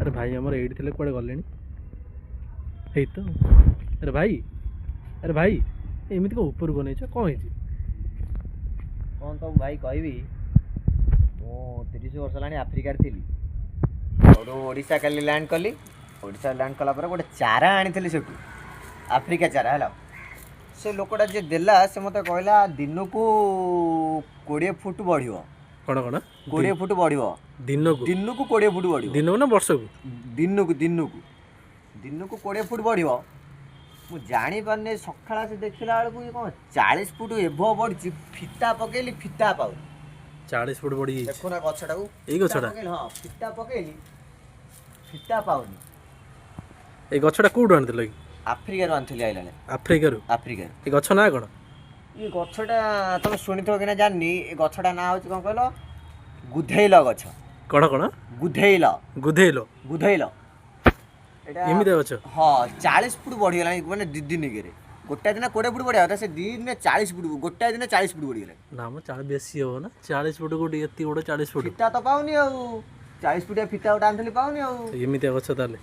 अरे भाई आमर एडी थिले कुआडे गलेनी हेई तो अरे भाई एमिति को ऊपर को नहीं छ कोन हेची कौन तो भाई कहबी मु 30 वर्ष लानी अफ्रिका थी और ओडिशा काली लैंड कली ओडिशा लैंड कला पर गोटे चारा आनी सेठू अफ्रिका चारा है से लोकटा जे देला से मत कहला दिन को 20 फुट बढ़ियो कौन कौन 20 फुट बढ़ियो दिन को 20 फुट बढ़ियो दिन को ना वर्ष को दिन को 20 फुट बढ़ियो मु जानी पारने सकाळ से देखला बेलू ये कौन 40 फुट एभो बढ़ी फिता पकेली फिता पाउ 40 फुट बढ़ी देखो ना गछटा को एई गछटा हां फिता पकेली फिता पाउनी ए गछटा कोड आन दिला अफ्रिका रो आनथली आइलाने अफ्रिका ए गछ ना कोन ये गछटा तुम सुनिथो कि ना जाननी ए गछटा ना होची कोन कहलो गुधैल गछ कोन कोन गुधैल एटा एमिते गछ हां 40 फुट बढ़ी गेला माने दी दिन के रे गोटा दिन 20 फुट बढ़िया था से दिन में 40 फुट गोटा दिन 40 फुट बढ़ी गेला ना म 40 बेसी हो ना 40 फुट को एत्ती बड़ 40 फुट फिता तो पाउनी आ 40 फुट फिता उठा आनथली पाउनी आ एमिते गछ ताले